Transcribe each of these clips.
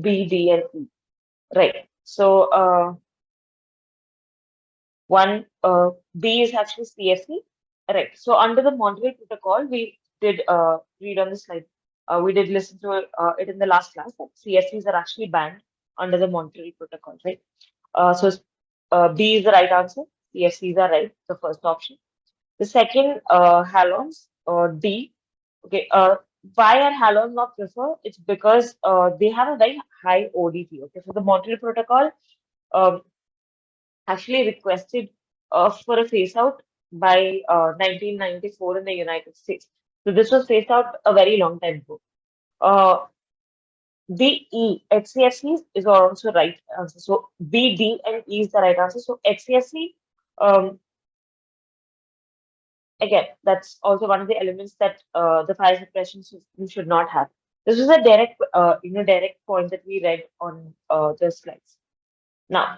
B, D, and E. Right. So B is actually CFC. Right. So under the Montreal Protocol, we did read on the slide. We did listen to it in the last class that CFCs are actually banned under the Montreal Protocol, right? So B is the right answer. CFCs are right, the first option. The second, halons, D. Okay, why are halons not preferred? It's because they have a very high ODP. Okay, so the Montreal Protocol um, actually requested for a phase out by 1994 in the United States. So this was phased out a very long time ago. Uh, the E, HCFC is also right answer. So B, D, and E is the right answer. So HCFC, um, again, that's also one of the elements that the fire suppression system should not have. This was a direct, direct point that we read on the slides. Now,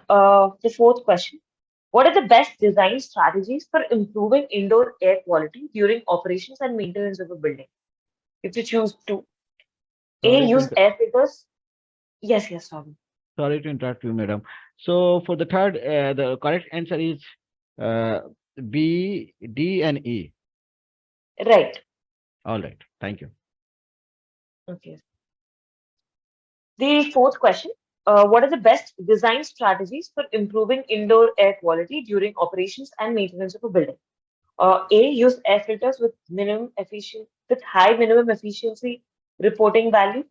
the fourth question. What are the best design strategies for improving indoor air quality during operations and maintenance of a building? If you choose to A, Sorry to use air filters. Yes, yes, sorry. sorry to interrupt you, madam. So for the third, the correct answer is uh, B, D, and E. Right. All right. Thank you. Okay. The fourth question. What are the best design strategies for improving indoor air quality during operations and maintenance of a building? A, use air filters with high minimum efficiency reporting value,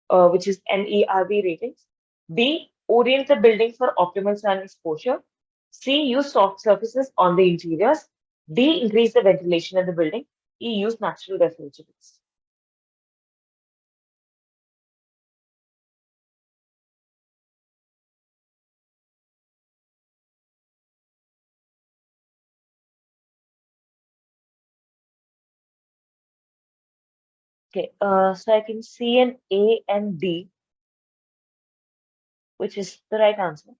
which is MERV ratings. B, orient the building for optimal sun exposure. C, use soft surfaces on the interiors. D, increase the ventilation in the building. E, use natural refrigerants. Okay, so I can see an A and D, which is the right answer.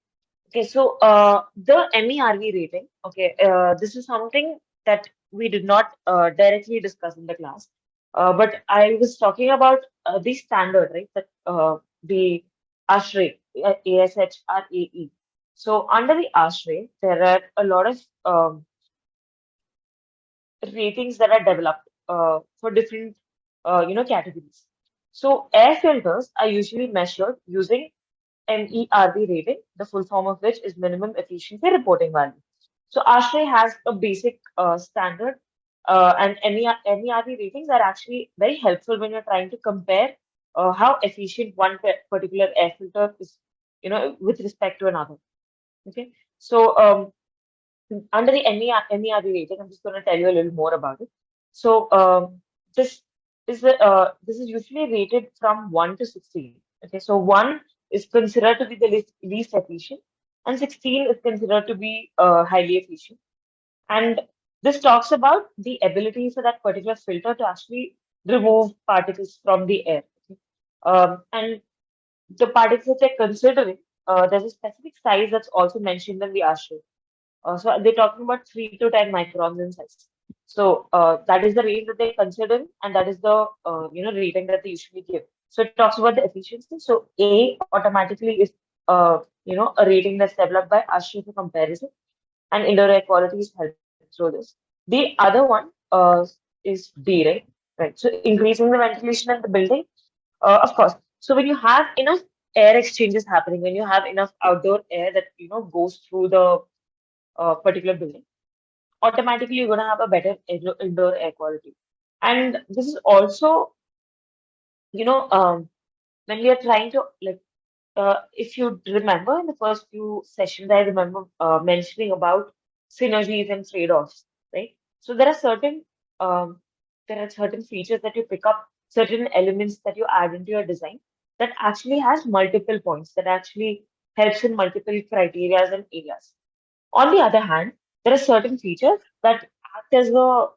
Okay, so the MERV rating, okay, this is something that we did not directly discuss in the class, but I was talking about the standard, right? That the ASHRAE, ASHRAE. So under the ASHRAE, there are a lot of ratings that are developed for different, categories. So air filters are usually measured using MERV rating, the full form of which is minimum efficiency reporting value. So ASHRAE has a basic standard, and MERV ratings are actually very helpful when you're trying to compare how efficient one particular air filter is, with respect to another. Okay, so under the MERV rating, I'm just going to tell you a little more about it. So this this is usually rated from 1 to 16. Okay, so 1 is considered to be the least efficient, and 16 is considered to be highly efficient. And this talks about the ability for that particular filter to actually remove particles from the air. Okay? And the particles that they're considering, there's a specific size that's also mentioned in the ASHRAE. So they're talking about 3 to 10 microns in size. So that is the range that they consider, and that is the rating that they usually give. So it talks about the efficiency. So A automatically is a rating that's developed by ASHRAE for comparison, and indoor air quality is helped through this. The other one is B, right? Right. So increasing the ventilation in the building, of course. So when you have enough air exchanges happening, when you have enough outdoor air that goes through the particular building, automatically you're going to have a better indoor air quality. And this is also, when we are trying to if you remember in the first few sessions, I remember mentioning about synergies and trade-offs, right? So um, there are certain features that you pick up, certain elements that you add into your design that actually has multiple points, that actually helps in multiple criterias and areas. On the other hand, there are certain features that act as a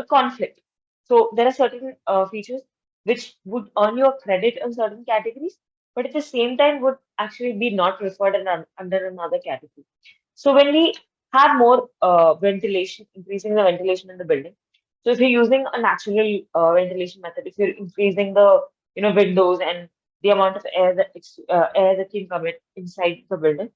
conflict. So there are certain features which would earn you a credit in certain categories, but at the same time would actually be not referred under another category. So when we have more ventilation, increasing the ventilation in the building. So if you're using a natural ventilation method, if you're increasing the windows and the amount of air that can come in inside the building,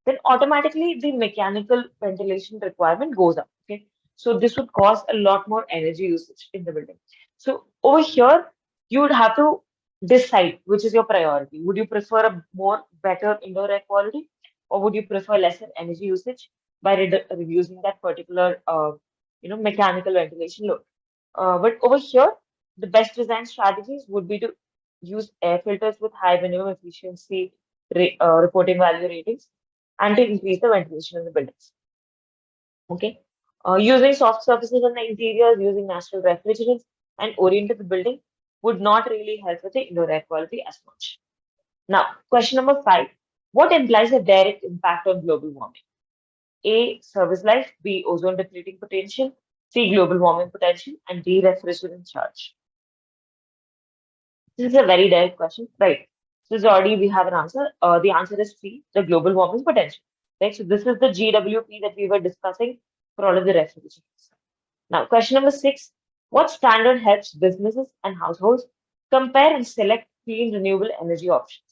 then automatically the mechanical ventilation requirement goes up. Okay, so this would cause a lot more energy usage in the building. So over here, you would have to decide which is your priority. Would you prefer a more better indoor air quality, or would you prefer lesser energy usage by reducing that particular mechanical ventilation load? But over here, the best design strategies would be to use air filters with high minimum efficiency reporting value ratings and to increase the ventilation in the buildings. Okay. Using soft surfaces on the interiors, using natural refrigerants, and oriented the building would not really help with the indoor air quality as much. Now, question number 5. What implies a direct impact on global warming? A. Service life. B. Ozone depleting potential. C. Global warming potential. And D. Refrigerant charge. This is a very direct question, right? So this already we have an answer. The answer is C, the global warming potential. Right. So this is the GWP that we were discussing for all of the refrigerants. Now, question number 6. What standard helps businesses and households compare and select clean renewable energy options?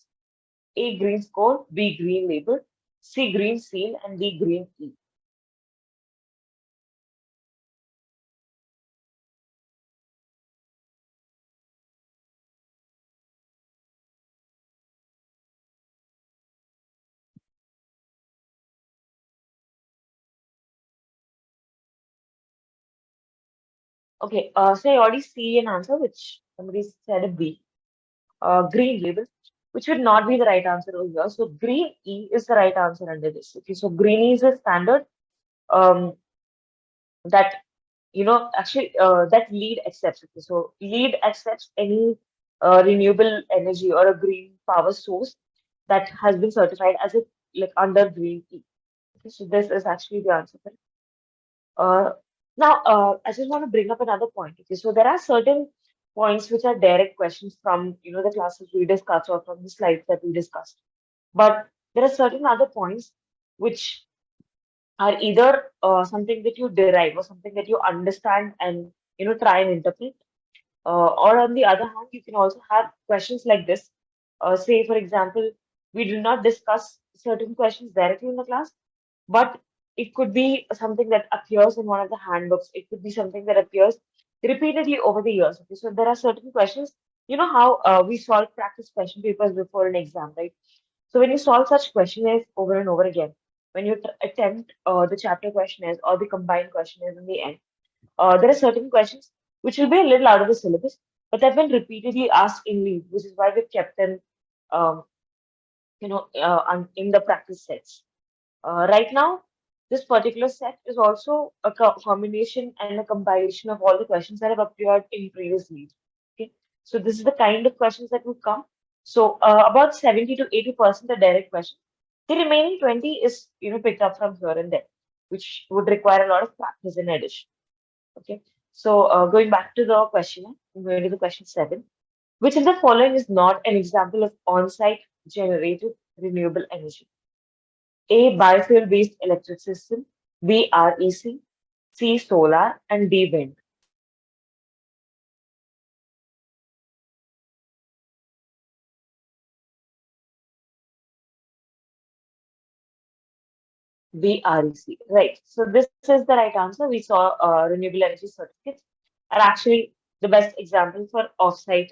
A. Green score, B. Green label, C. Green seal, and D. Green E. Okay, so I already see an answer which somebody said a B. Green label, which would not be the right answer over here. So green E is the right answer under this. Okay, so green E is a standard um, that actually that LEED accepts. Okay, so LEED accepts any renewable energy or a green power source that has been certified as a like under green E. Okay, so this is actually the answer for it. Uh, Now, I just want to bring up another point. Okay, so there are certain points which are direct questions from the classes we discussed or from the slides that we discussed. But there are certain other points which are either something that you derive or something that you understand and try and interpret. Or on the other hand, you can also have questions like this. Say, for example, we do not discuss certain questions directly in the class, but it could be something that appears in one of the handbooks. It could be something that appears repeatedly over the years. Okay, so there are certain questions. You know how we solve practice question papers before an exam, right? So when you solve such questionnaires over and over again, when you attempt the chapter questionnaires or the combined questionnaires in the end, there are certain questions which will be a little out of the syllabus, but they've been repeatedly asked in leave, which is why we've kept them, um, in the practice sets. Right now, this particular set is also a combination and a compilation of all the questions that have appeared in previous leads. Okay, so this is the kind of questions that would come. So about 70 to 80% are direct questions. The remaining 20 is picked up from here and there, which would require a lot of practice in addition. Okay, so going back to the question, I'm going to the question 7. Which of the following is not an example of on-site generated renewable energy? A. Biofuel-based electric system. B. REC. C. Solar. And D. Wind. B. REC. Right. So this is the right answer. We saw renewable energy certificates are actually the best example for off-site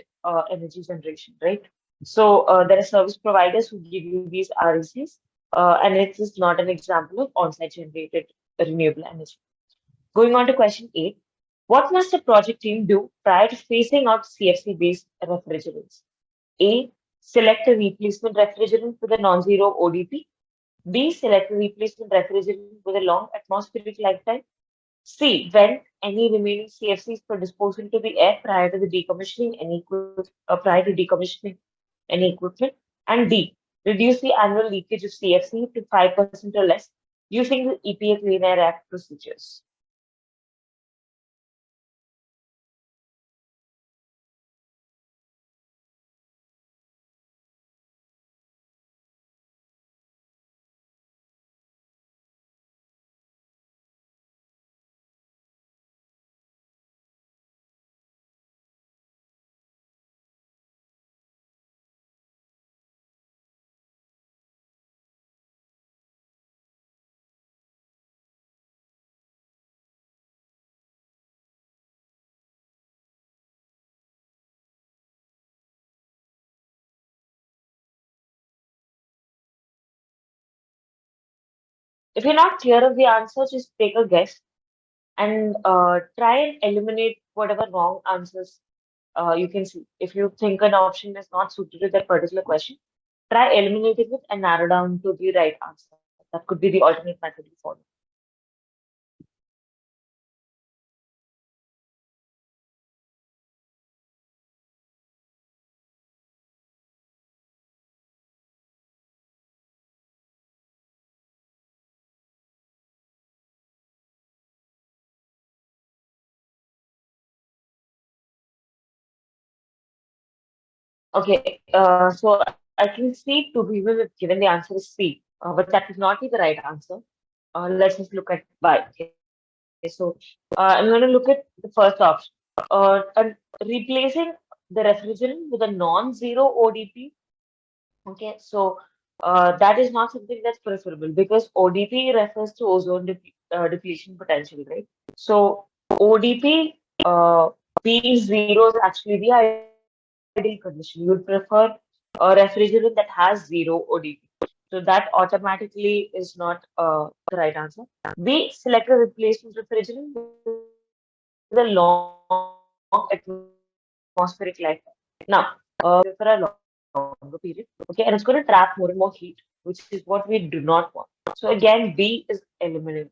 energy generation, right? So there are service providers who give you these RECs, and it is not an example of on-site generated renewable energy. Going on to question 8. What must a project team do prior to phasing out CFC-based refrigerants? A. Select a replacement refrigerant with a non-zero ODP. B. Select a replacement refrigerant with a long atmospheric lifetime. C. Vent any remaining CFCs for disposal to the air prior to the decommissioning any equipment. And D. Reduce the annual leakage of CFC to 5% or less using the EPA Clean Air Act procedures. If you're not clear of the answer, just take a guess and try and eliminate whatever wrong answers you can see. If you think an option is not suited to that particular question, try eliminating it and narrow down to the right answer. That could be the alternate method you follow. Okay, so I can see two people have given the answer is C, but that would not be the right answer. Let's just look at why. Okay, so I'm going to look at the first option. And replacing the refrigerant with a non-zero ODP. Okay, so that is not something that's preferable because ODP refers to ozone depletion potential, right? So ODP being zero is actually the ideal condition. You would prefer a refrigerant that has zero ODP. So that automatically is not the right answer. We select a replacement refrigerant with a long atmospheric lifetime. Now, we prefer a longer period, okay, and it's going to trap more and more heat, which is what we do not want. So again, B is eliminated.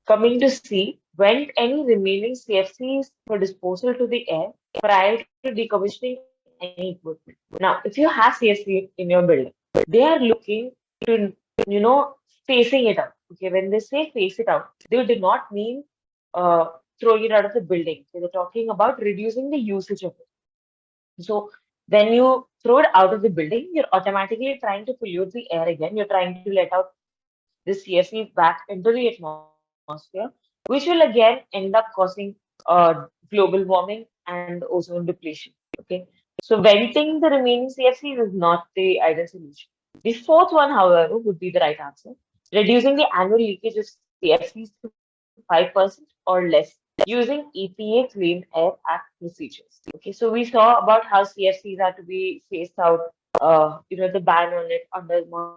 Coming to C, when any remaining CFCs for disposal to the air prior to decommissioning any equipment. Now, if you have CFC in your building, they are looking to, facing it out. Okay, when they say face it out, they do not mean throwing it out of the building. So they're talking about reducing the usage of it. So when you throw it out of the building, you're automatically trying to pollute the air again. You're trying to let out the CFC back into the atmosphere, which will again end up causing global warming and ozone depletion. Okay. So venting the remaining CFCs is not the ideal solution. The fourth one, however, would be the right answer. Reducing the annual leakage of CFCs to 5% or less using EPA Clean Air Act procedures. Okay, so we saw about how CFCs are to be phased out, the ban on it under modular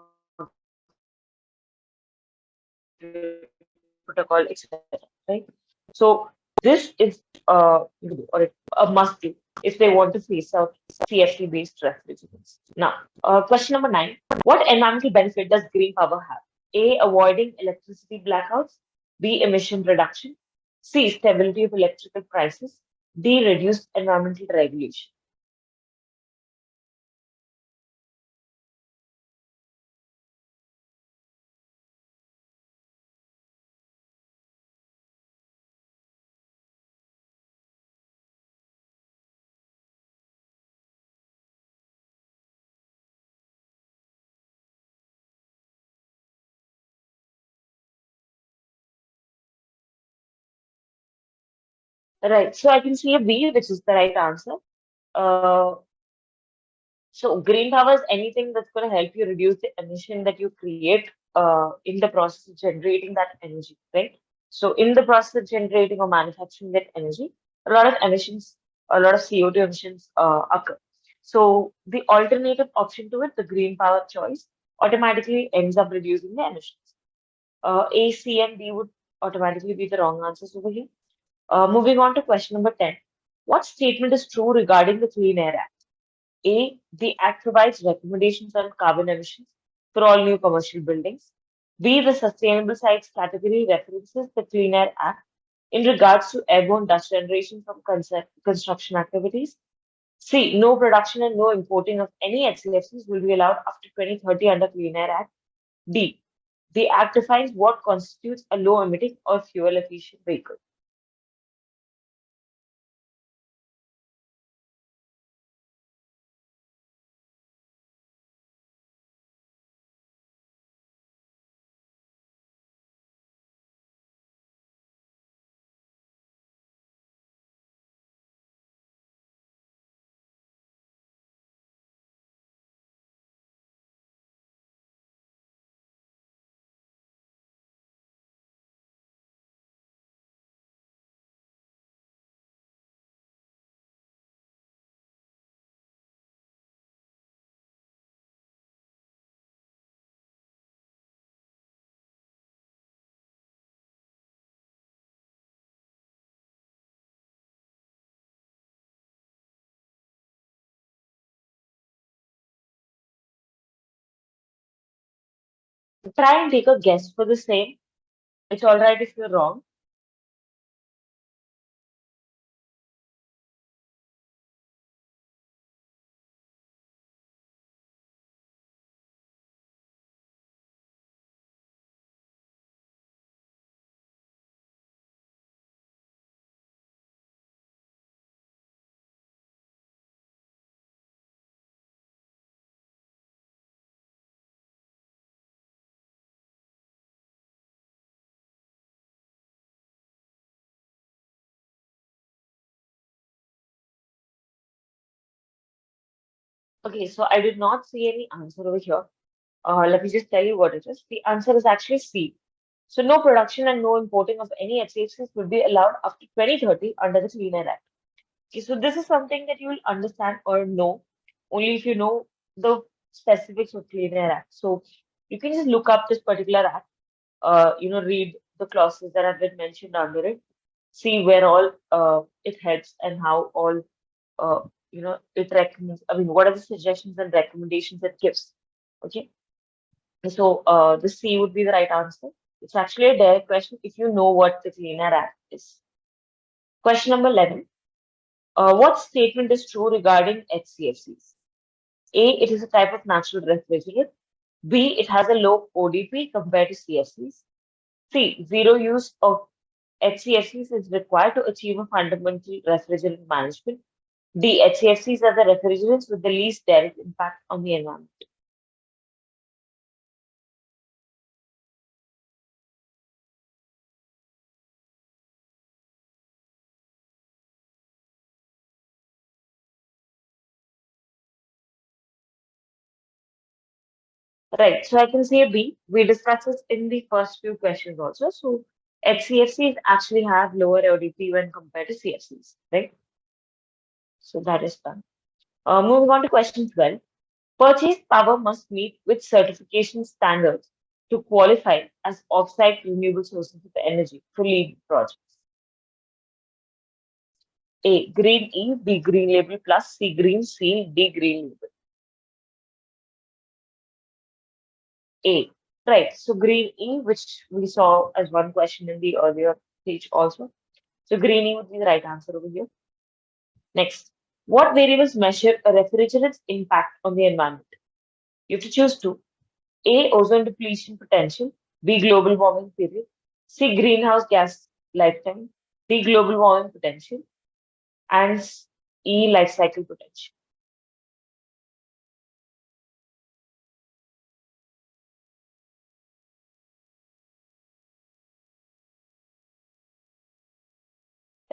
protocol, etc. Right? So this is, you can do, or a must do if they want to phase out CFC based refrigerants. Now, question number 9. What environmental benefit does green power have? A. Avoiding electricity blackouts. B. Emission reduction. C. Stability of electrical prices. D. Reduced environmental regulation. Right. So I can see a B, which is the right answer. Uh, So green power is anything that's going to help you reduce the emission that you create in the process of generating that energy, right? So in the process of generating or manufacturing that energy, a lot of emissions, a lot of CO2 emissions occur. So the alternative option to it, the green power choice, automatically ends up reducing the emissions. A, C, and D would automatically be the wrong answers over here. Moving on to question number 10. What statement is true regarding the Clean Air Act? A, the Act provides recommendations on carbon emissions for all new commercial buildings. B, the Sustainable Sites category references the Clean Air Act in regards to airborne dust generation from construction activities. C, no production and no importing of any HCFCs will be allowed after 2030 under Clean Air Act. D, the Act defines what constitutes a low emitting or fuel efficient vehicle. Try and take a guess for the same. It's all right if you're wrong. Okay, so I did not see any answer over here. Let me just tell you what it is. The answer is actually C. So no production and no importing of any HCFCs will be allowed after 2030 under the Clean Air Act. Okay, so this is something that you will understand or know only if you know the specifics of Clean Air Act. So you can just look up this particular act, read the clauses that have been mentioned under it, see where all it heads and how all uh, it recommends. I mean, what are the suggestions and recommendations it gives? Okay, so the C would be the right answer. It's actually a direct question if you know what the Clean Air Act is. Question number 11. What statement is true regarding HCFCs? A, it is a type of natural refrigerant. B, it has a low ODP compared to CFCs. C, zero use of HCFCs is required to achieve a fundamental refrigerant management. D, HCFCs are the refrigerants with the least direct impact on the environment. Right, so I can say B. We discussed this in the first few questions also. So HCFCs actually have lower ODP when compared to CFCs, right? So that is done. Moving on to question 12. Purchase power must meet which certification standards to qualify as off-site renewable sources of energy for LEED projects? A. Green E, B. Green Label Plus, C. Green Seal, D. Green Label. A. Right. So Green E, which we saw as one question in the earlier page also. So Green E would be the right answer over here. Next, what variables measure a refrigerant's impact on the environment? You have to choose two. A. Ozone depletion potential. B. Global warming period. C. Greenhouse gas lifetime. D. Global warming potential. And E. Life cycle potential.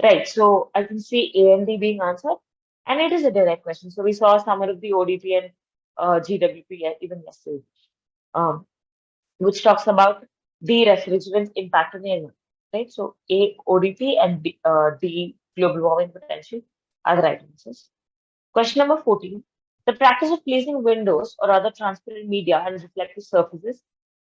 Right. So I can see A and D being answered. And it is a direct question. So we saw some of the ODP and GWP even yesterday, um, which talks about the refrigerant impact on the environment. Right. So A. ODP and D. Global warming potential are the right answers. Question number 14. The practice of placing windows or other transparent media and reflective surfaces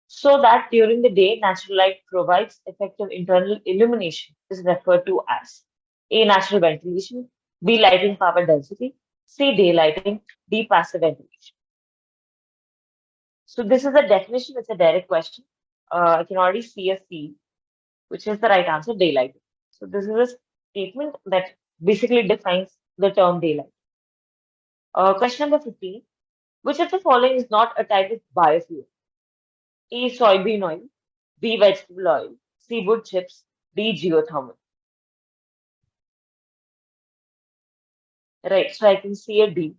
so that during the day natural light provides effective internal illumination is referred to as A. Natural ventilation, B. Lighting power density, C. Daylighting, D. Passive ventilation. So this is a definition, it's a direct question. I can already see a C, which is the right answer, daylighting. So this is a statement that basically defines the term daylight. Question number 15. Which of the following is not a type of biofuel? A. Soybean oil, B. Vegetable oil, C. Wood chips, D. Geothermal. Right, so I can see a D,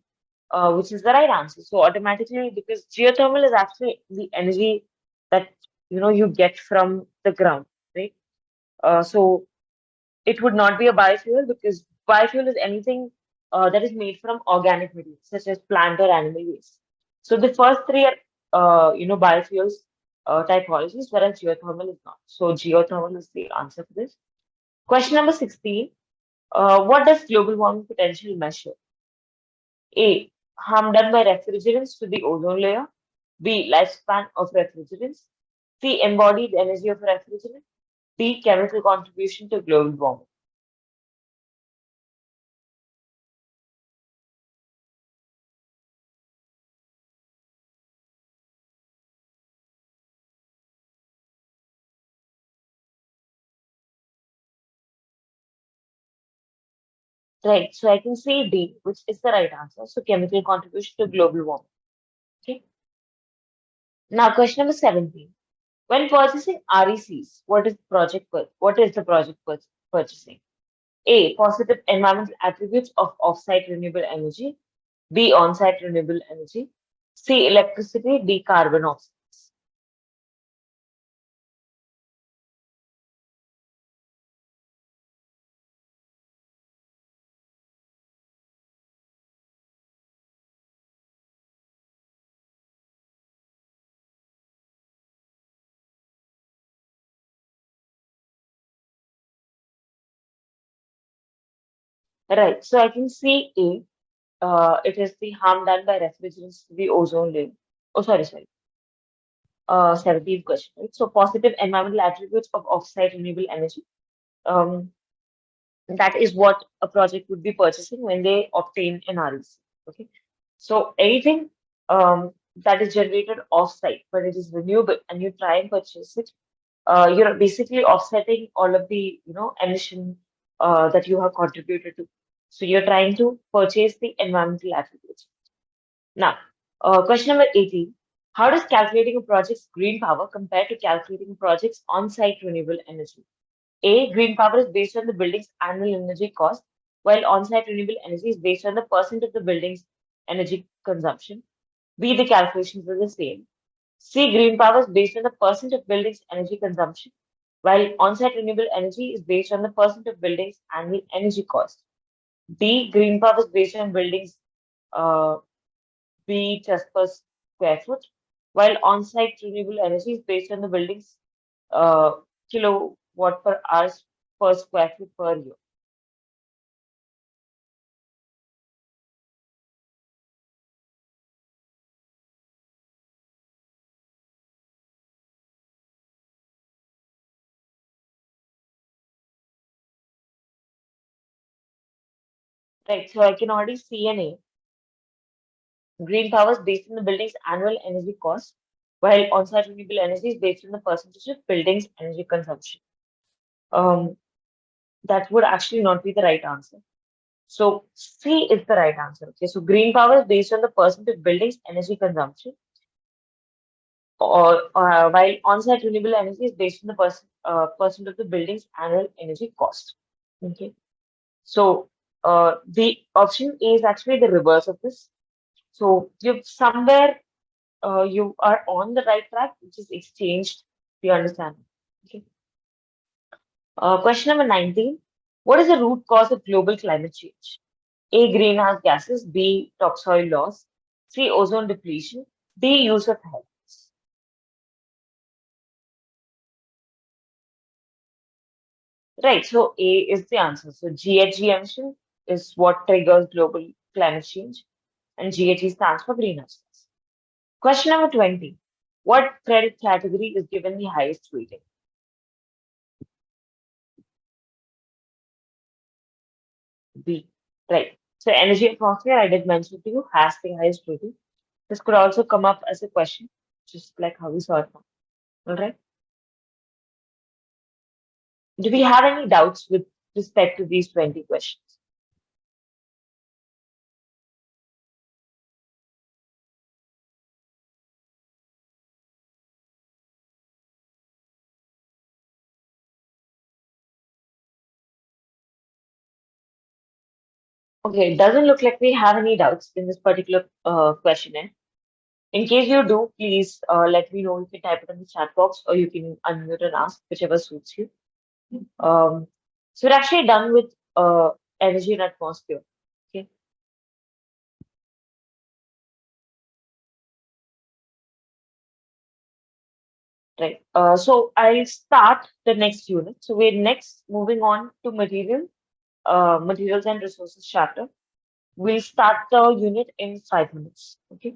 which is the right answer. So automatically, because geothermal is actually the energy that you get from the ground, right? So it would not be a biofuel because biofuel is anything that is made from organic materials such as plant or animal waste. So the first three are biofuels typologies, whereas geothermal is not. So geothermal is the answer for this. Question number 16. What does global warming potential measure? A. Harm done by refrigerants to the ozone layer. B. Lifespan of refrigerants. C. Embodied energy of refrigerant. D. Chemical contribution to global warming. Right. So I can say D, which is the right answer. So chemical contribution to global warming. Okay. Now, question number 17. When purchasing RECs, what is the project purchasing? A. Positive environmental attributes of off-site renewable energy. B. On-site renewable energy. C. Electricity. D. Carbon offsets. Right. So I can see A. It is the harm done by refrigerants to the ozone layer. Oh, sorry. 17th question, right? So positive environmental attributes of off-site renewable energy. Um, that is what a project would be purchasing when they obtain an REC. Okay. So anything that is generated off-site, but it is renewable, and you try and purchase it, you're basically offsetting all of the emission that you have contributed to. So you're trying to purchase the environmental attributes. Now, question number 18. How does calculating a project's green power compare to calculating a project's on-site renewable energy? A, green power is based on the building's annual energy cost, while on-site renewable energy is based on the percent of the building's energy consumption. B, the calculations are the same. C, green power is based on the percent of building's energy consumption, while on-site renewable energy is based on the percent of building's annual energy cost. D, green power is based on building's uh, B just per square foot, while on-site renewable energy is based on the building's uh, kilowatt per hours per square foot per year. Right, so I can already see an A. Green power is based on the building's annual energy cost, while on-site renewable energy is based on the percentage of building's energy consumption. Um, that would actually not be the right answer. So C is the right answer. Okay, so green power is based on the percent of building's energy consumption, or while on-site renewable energy is based on the percent of the building's annual energy cost. Okay, so the option A is actually the reverse of this. So you've somewhere you are on the right track, which is exchanged the understanding. Okay. Question number 19. What is the root cause of global climate change? A. Greenhouse gases. B. Topsoil loss. C. Ozone depletion. D. Use of herbicides. Right. So A is the answer. So GHG emission is what triggers global climate change, and GHG stands for greenhouse gas. Question number 20. What credit category is given the highest rating? B. Right. So energy atmosphere, I did mention to you, has the highest rating. This could also come up as a question, just like how we saw it now. All right. Do we have any doubts with respect to these 20 questions? Okay, it doesn't look like we have any doubts in this particular questionnaire. In case you do, please let me know. You can type it in the chat box or you can unmute and ask, whichever suits you. Um, so we're actually done with energy and atmosphere. Okay, right. So I'll start the next unit. So we're next moving on to materials and resources chapter. We'll start the unit in 5 minutes. Okay.